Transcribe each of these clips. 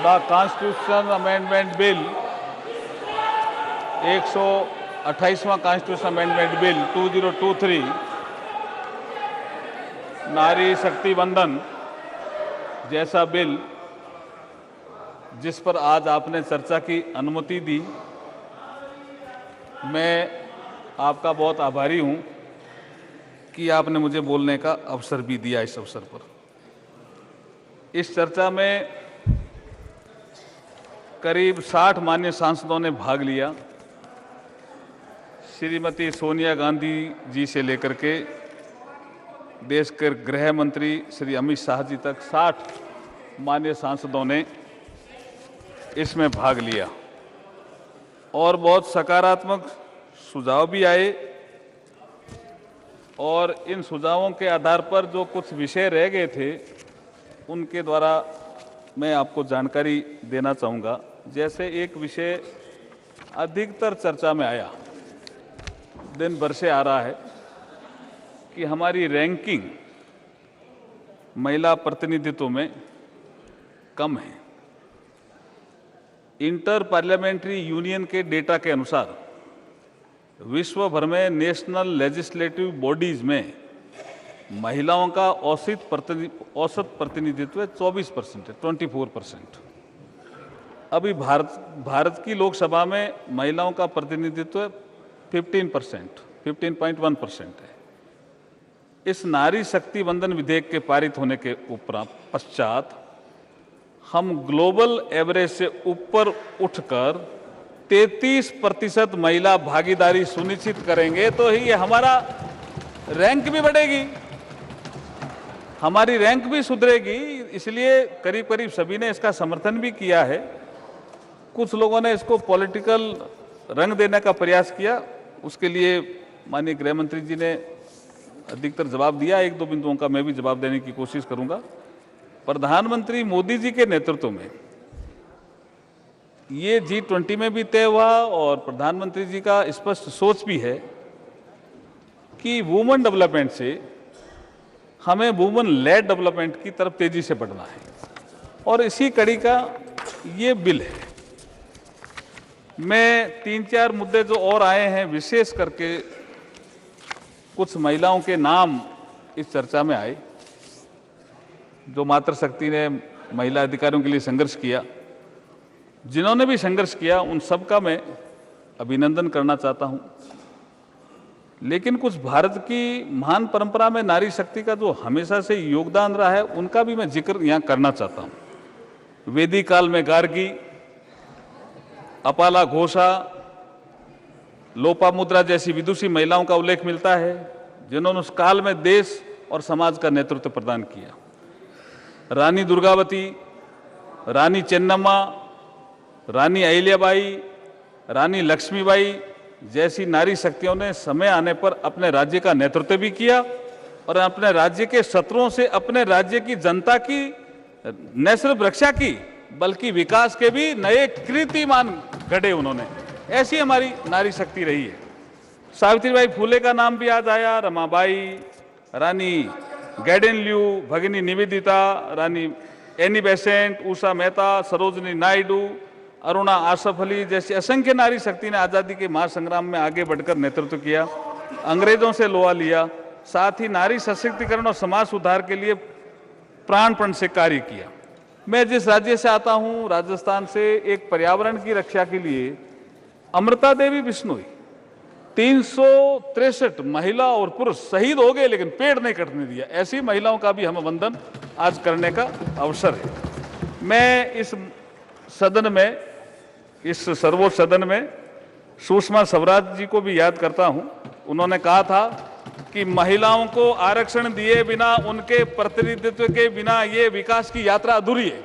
The Constitution Amendment Bill 128वां Constitution Amendment Bill 2023 नारी शक्ति वंदन जैसा बिल जिस पर आज आपने चर्चा की अनुमति दी, मैं आपका बहुत आभारी हूं कि आपने मुझे बोलने का अवसर भी दिया। इस अवसर पर इस चर्चा में करीब 60 माननीय सांसदों ने भाग लिया। श्रीमती सोनिया गांधी जी से लेकर के देश के गृह मंत्री श्री अमित शाह जी तक 60 माननीय सांसदों ने इसमें भाग लिया और बहुत सकारात्मक सुझाव भी आए। और इन सुझावों के आधार पर जो कुछ विषय रह गए थे उनके द्वारा मैं आपको जानकारी देना चाहूँगा। जैसे एक विषय अधिकतर चर्चा में आया, दिन भर से आ रहा है कि हमारी रैंकिंग महिला प्रतिनिधित्व में कम है। इंटर पार्लियामेंट्री यूनियन के डेटा के अनुसार विश्व भर में नेशनल लेजिस्लेटिव बॉडीज में महिलाओं का औसत प्रतिनिधित्व 24% है, 24%। अभी भारत की लोकसभा में महिलाओं का प्रतिनिधित्व 15%, 15.1% है। इस नारी शक्ति वंदन विधेयक के पारित होने के पश्चात हम ग्लोबल एवरेज से ऊपर उठकर 33% महिला भागीदारी सुनिश्चित करेंगे तो ही हमारा रैंक भी बढ़ेगी, हमारी रैंक भी सुधरेगी। इसलिए करीब करीब सभी ने इसका समर्थन भी किया है। कुछ लोगों ने इसको पॉलिटिकल रंग देने का प्रयास किया, उसके लिए माननीय गृह मंत्री जी ने अधिकतर जवाब दिया। एक दो बिंदुओं का मैं भी जवाब देने की कोशिश करूंगा। प्रधानमंत्री मोदी जी के नेतृत्व में ये G20 में भी तय हुआ और प्रधानमंत्री जी का स्पष्ट सोच भी है कि वुमेन डेवलपमेंट से हमें वुमेन लेड डेवलपमेंट की तरफ तेजी से बढ़ना है और इसी कड़ी का ये बिल है। मैं 3-4 मुद्दे जो और आए हैं, विशेष करके कुछ महिलाओं के नाम इस चर्चा में आए जो मातृशक्ति ने महिला अधिकारियों के लिए संघर्ष किया। जिन्होंने भी संघर्ष किया उन सब का मैं अभिनंदन करना चाहता हूं। लेकिन कुछ भारत की महान परंपरा में नारी शक्ति का जो हमेशा से योगदान रहा है उनका भी मैं जिक्र यहां करना चाहता हूं। वैदिक काल में गार्गी, अपाला घोषा, लोपामुद्रा जैसी विदुषी महिलाओं का उल्लेख मिलता है जिन्होंने उस काल में देश और समाज का नेतृत्व प्रदान किया। रानी दुर्गावती, रानी चेन्नम्मा, रानी अहिल्याबाई, रानी लक्ष्मीबाई जैसी नारी शक्तियों ने समय आने पर अपने राज्य का नेतृत्व भी किया और अपने राज्य के शत्रुओं से अपने राज्य की जनता की न सिर्फ रक्षा की बल्कि विकास के भी नए कीर्तिमान गढ़े उन्होंने। ऐसी हमारी नारी शक्ति रही है। सावित्रीबाई फूले का नाम भी आज आया, रमाबाई, रानी गैडेनल्यू, भगिनी निवेदिता, रानी एनी बेसेंट, उषा मेहता, सरोजनी नायडू, अरुणा आसफ अली जैसी असंख्य नारी शक्ति ने आज़ादी के महासंग्राम में आगे बढ़कर नेतृत्व किया, अंग्रेजों से लोहा लिया, साथ ही नारी सशक्तिकरण और समाज सुधार के लिए प्राणपण से कार्य किया। मैं जिस राज्य से आता हूं, राजस्थान से, एक पर्यावरण की रक्षा के लिए अमृता देवी बिश्नोई 363 महिला और पुरुष शहीद हो गए लेकिन पेड़ नहीं कटने दिया। ऐसी महिलाओं का भी हमें वंदन आज करने का अवसर है। मैं इस सदन में, इस सर्वोच्च सदन में सुषमा स्वराज जी को भी याद करता हूं। उन्होंने कहा था कि महिलाओं को आरक्षण दिए बिना, उनके प्रतिनिधित्व के बिना ये विकास की यात्रा अधूरी है।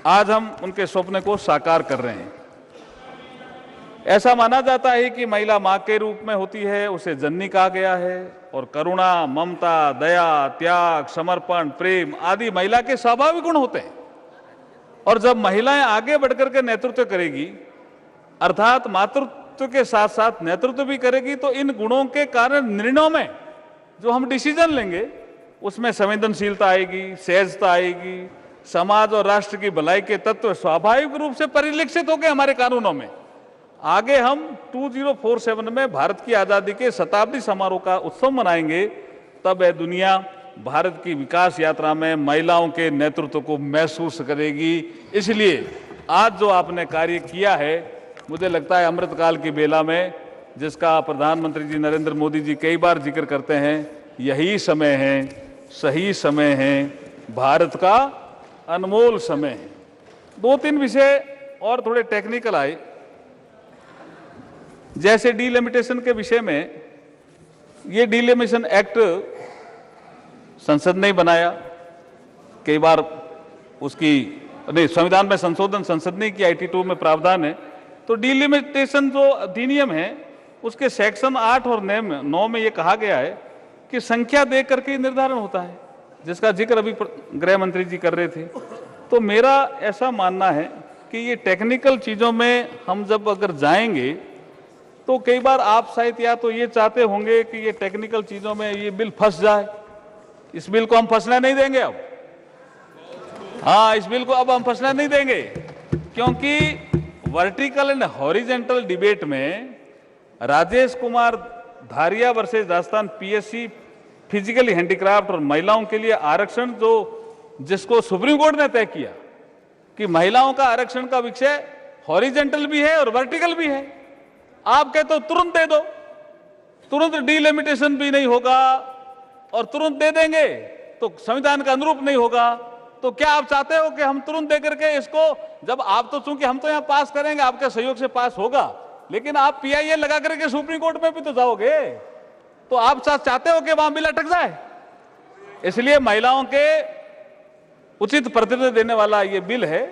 आज हम उनके स्वप्न को साकार कर रहे हैं। ऐसा माना जाता है कि महिला मां के रूप में होती है, उसे जननी कहा गया है और करुणा, ममता, दया, त्याग, समर्पण, प्रेम आदि महिला के स्वाभाविक गुण होते हैं। और जब महिलाएं आगे बढ़कर के नेतृत्व करेगी, अर्थात मातृत्व के साथ साथ नेतृत्व भी करेगी, तो इन गुणों के कारण निर्णयों में जो हम डिसीजन लेंगे उसमें संवेदनशीलता आएगी, सहजता आएगी, समाज और राष्ट्र की भलाई के तत्व स्वाभाविक रूप से परिलक्षित हो गए हमारे कानूनों में। आगे हम 2047 में भारत की आजादी के शताब्दी समारोह का उत्सव मनाएंगे, तब यह दुनिया भारत की विकास यात्रा में महिलाओं के नेतृत्व को महसूस करेगी। इसलिए आज जो आपने कार्य किया है, मुझे लगता है अमृतकाल की बेला में, जिसका प्रधानमंत्री जी नरेंद्र मोदी जी कई बार जिक्र करते हैं, यही समय है, सही समय है, भारत का अनमोल समय है। 2-3 विषय और थोड़े टेक्निकल आए, जैसे डीलिमिटेशन के विषय में। ये डीलिमिटेशन एक्ट संसद ने ही बनाया, कई बार उसकी नहीं, संविधान में संशोधन संसद ने किया, 82 में प्रावधान है। तो डीलिमिटेशन जो अधिनियम है, उसके सेक्शन 8 और 9 में ये कहा गया है कि संख्या दे करके निर्धारण होता है, जिसका जिक्र अभी गृह मंत्री जी कर रहे थे। तो मेरा ऐसा मानना है कि ये टेक्निकल चीज़ों में हम जब अगर जाएंगे, तो कई बार आप शायद या तो ये चाहते होंगे कि ये टेक्निकल चीज़ों में ये बिल फंस जाए। इस बिल को हम फंसना नहीं देंगे अब। हाँ, इस बिल को अब हम फंसना नहीं देंगे, क्योंकि वर्टिकल एंड हॉरिजेंटल डिबेट में Rajesh Kumar Dhariya versus Rajasthan PSC physically handicapped और महिलाओं के लिए आरक्षण, जो जिसको सुप्रीम कोर्ट ने तय किया कि महिलाओं का आरक्षण का विषय हॉरिजेंटल भी है और वर्टिकल भी है। आप कहते हो तुरंत दे दो, तुरंत डीलिमिटेशन भी नहीं होगा और तुरंत दे देंगे तो संविधान का अनुरूप नहीं होगा। तो क्या आप चाहते हो कि हम तुरंत दे करके इसको, जब आप तो चूंकि हम तो यहां पास करेंगे, आपके सहयोग से पास होगा, लेकिन आप पीआईएल लगा करके सुप्रीम कोर्ट में भी तो जाओगे, तो आप चाहते हो कि वहां बिल अटक जाए। इसलिए महिलाओं के उचित प्रतिनिधित्व देने वाला ये बिल है।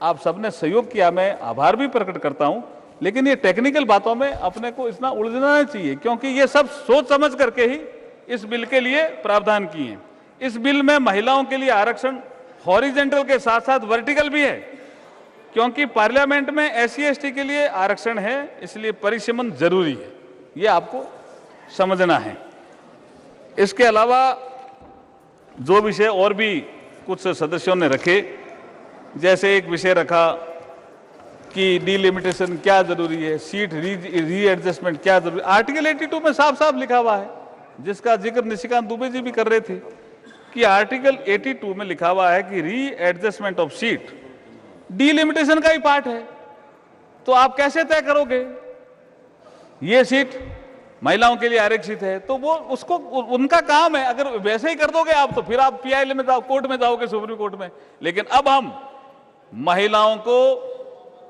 आप सबने सहयोग किया, मैं आभार भी प्रकट करता हूं, लेकिन ये टेक्निकल बातों में अपने को इतना उलझना नहीं चाहिए, क्योंकि ये सब सोच समझ करके ही इस बिल के लिए प्रावधान किए हैं। इस बिल में महिलाओं के लिए आरक्षण हॉरिजेंटल के साथ साथ वर्टिकल भी है, क्योंकि पार्लियामेंट में एससी एसटी के लिए आरक्षण है, इसलिए परिसीमन जरूरी है, ये आपको समझना है। इसके अलावा जो विषय और भी कुछ सदस्यों ने रखे, जैसे एक विषय रखा कि डीलिमिटेशन क्या जरूरी है, सीट रीएडजस्टमेंट क्या जरूरी। आर्टिकल 82 में साफ साफ लिखा हुआ है, जिसका जिक्र निशिकांत दुबे जी भी कर रहे थे, कि आर्टिकल 82 में लिखा हुआ है कि रीएडजस्टमेंट ऑफ सीट डीलिमिटेशन का ही पार्ट है। तो आप कैसे तय करोगे ये सीट महिलाओं के लिए आरक्षित है, तो वो उसको उनका काम है। अगर वैसे ही कर दोगे आप, तो फिर आप पीआईएल में जाओ, कोर्ट में जाओगे, सुप्रीम कोर्ट में। लेकिन अब हम महिलाओं को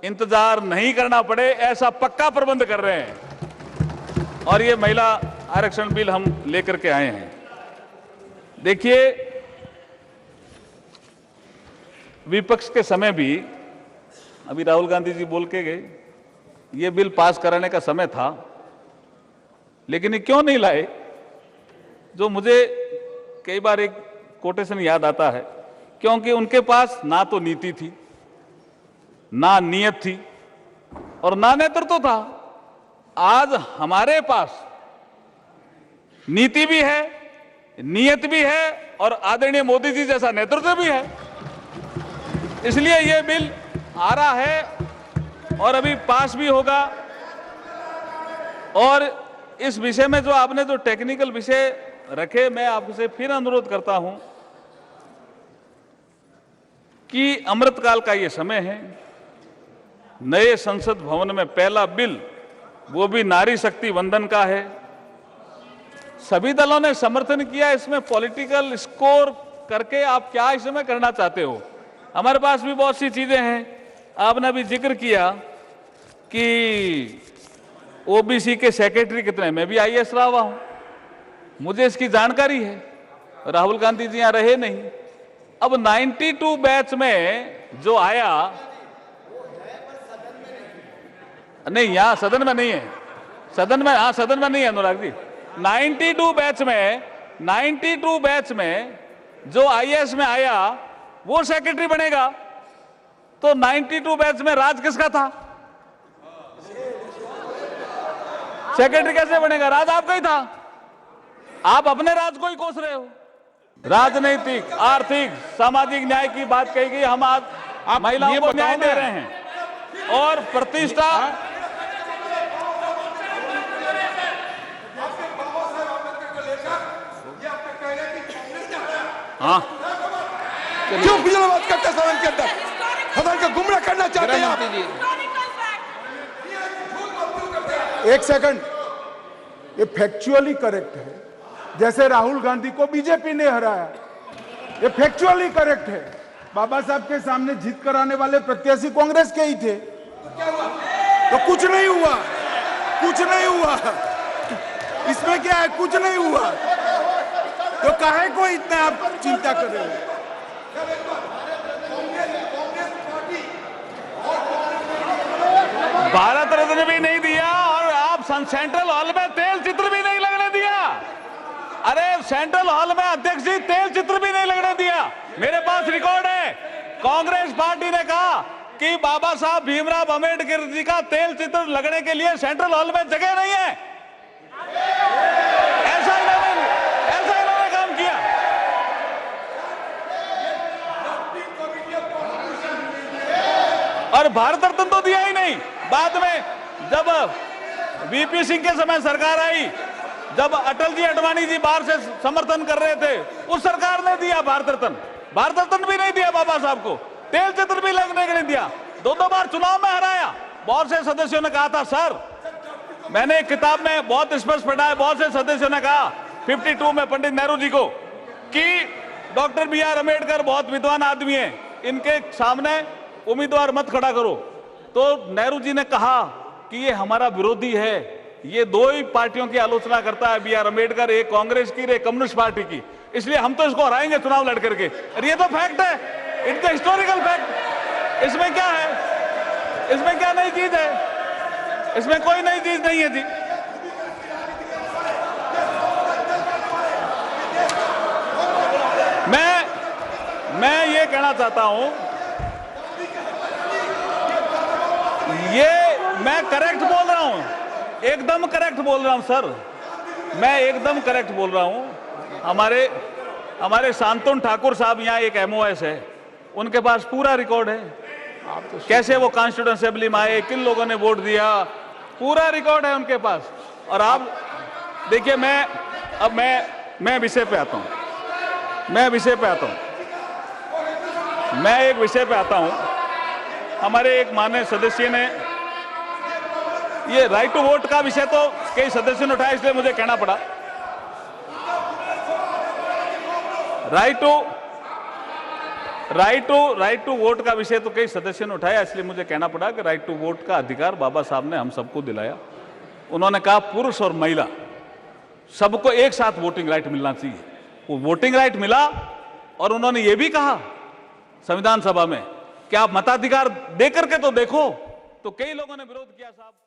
इंतजार नहीं करना पड़े, ऐसा पक्का प्रबंध कर रहे हैं, और ये महिला आरक्षण बिल हम लेकर के आए हैं। देखिए, विपक्ष के समय भी, अभी राहुल गांधी जी बोल के गए, ये बिल पास कराने का समय था, लेकिन ये क्यों नहीं लाए। जो मुझे कई बार एक कोटेशन याद आता है, क्योंकि उनके पास ना तो नीति थी, ना नियत थी, और ना नेतृत्व था। आज हमारे पास नीति भी है, नियत भी है, और आदरणीय मोदी जी जैसा नेतृत्व भी है। इसलिए यह बिल आ रहा है और अभी पास भी होगा। और इस विषय में जो आपने जो टेक्निकल विषय रखे, मैं आपसे फिर अनुरोध करता हूं कि अमृतकाल का ये समय है, नए संसद भवन में पहला बिल, वो भी नारी शक्ति वंदन का है। सभी दलों ने समर्थन किया। इसमें पॉलिटिकल स्कोर करके आप क्या इसमें करना चाहते हो? हमारे पास भी बहुत सी चीजें हैं। आपने अभी जिक्र किया कि ओबीसी के सेक्रेटरी कितने, मैं भी आईएएस रहा हुआ हूं, मुझे इसकी जानकारी है। राहुल गांधी जी यहां रहे नहीं। अब 92 बैच में जो आया, नहीं यहां सदन में नहीं है, सदन में, हाँ सदन में नहीं है अनुराग जी। 92 बैच में जो आईएएस में आया वो सेक्रेटरी बनेगा। तो 92 बैच में राज किसका था? सेक्रेटरी कैसे बनेगा? राज आपका ही था। आप अपने राज को ही कोस रहे हो। राजनीतिक, आर्थिक, सामाजिक न्याय की बात कही गई। हम आज महिलाओं को न्याय दे रहे हैं और प्रतिष्ठा। हाँ, क्यों फिजलाबाद करते सदन के अंदर? सदन को गुमराह करना चाहते हैं आप? एक सेकंड, ये फैक्चुअली करेक्ट है। जैसे राहुल गांधी को बीजेपी ने हराया, ये फैक्चुअली करेक्ट है। बाबा साहब के सामने जीत कराने वाले प्रत्याशी कांग्रेस के ही थे। तो कुछ नहीं हुआ, कुछ नहीं हुआ। इसमें क्या है? कुछ नहीं हुआ तो काहे को इतना आप चिंता कर रहे हो? भारत रत्न भी नहीं दिया और आप सेंट्रल हॉल में तेल चित्र भी नहीं लगने दिया। अरे सेंट्रल हॉल में अध्यक्ष जी तेल चित्र भी नहीं लगने दिया। मेरे पास रिकॉर्ड है। कांग्रेस पार्टी ने कहा कि बाबा साहब भीमराव अंबेडकर जी का तेल चित्र लगने के लिए सेंट्रल हॉल में जगह नहीं है। ऐसा इन्होंने काम किया। और भारत रत्न तो दिया ही नहीं। बाद में जब वीपी सिंह के समय सरकार आई, जब अटल जी अडवाणी जी बाहर से समर्थन कर रहे थे, उस सरकार ने दिया भारत रत्न। भारत रत्न भी नहीं दिया बाबा साहब को, तेल चित्र भी लगने के नहीं दिया। दो बार चुनाव में हराया। बहुत से सदस्यों ने कहा था, सर, मैंने एक किताब में बहुत स्पष्ट पढ़ा है, बहुत से सदस्यों ने कहा 52 में पंडित नेहरू जी को कि डॉक्टर बी.आर. अम्बेडकर बहुत विद्वान आदमी है, इनके सामने उम्मीदवार मत खड़ा करो। तो नेहरू जी ने कहा कि ये हमारा विरोधी है, ये दो ही पार्टियों की आलोचना करता है, बी.आर. अम्बेडकर, एक कांग्रेस की, एक कम्युनिस्ट पार्टी की, इसलिए हम तो इसको हराएंगे चुनाव लड़ करके। और ये तो फैक्ट है, इट्स द हिस्टोरिकल फैक्ट। इसमें क्या है? इसमें क्या नई चीज है? इसमें कोई नई चीज नहीं है जी। मैं ये कहना चाहता हूं, ये मैं करेक्ट बोल रहा हूं, एकदम करेक्ट बोल रहा हूं सर, मैं एकदम करेक्ट बोल रहा हूं। हमारे शांतनु ठाकुर साहब यहाँ एक एमओएस है, उनके पास पूरा रिकॉर्ड है, कैसे वो कॉन्स्टिट्यूएंट असेंबली में आए, किन लोगों ने वोट दिया, पूरा रिकॉर्ड है उनके पास। और आप देखिए, मैं विषय पे आता हूं, मैं एक विषय पे आता हूं। हमारे एक माननीय सदस्य ने ये राइट टू वोट का विषय तो कई सदस्यों ने उठाया, इसलिए मुझे कहना पड़ा। राइट टू वोट का विषय तो कई सदस्यों ने उठाया, इसलिए मुझे कहना पड़ा कि राइट टू वोट का अधिकार बाबा साहब ने हम सबको दिलाया। उन्होंने कहा पुरुष और महिला सबको एक साथ वोटिंग राइट मिलना चाहिए। वो वोटिंग राइट मिला और उन्होंने ये भी कहा संविधान सभा में कि आप मताधिकार दे करके तो देखो। तो कई लोगों ने विरोध किया साहब।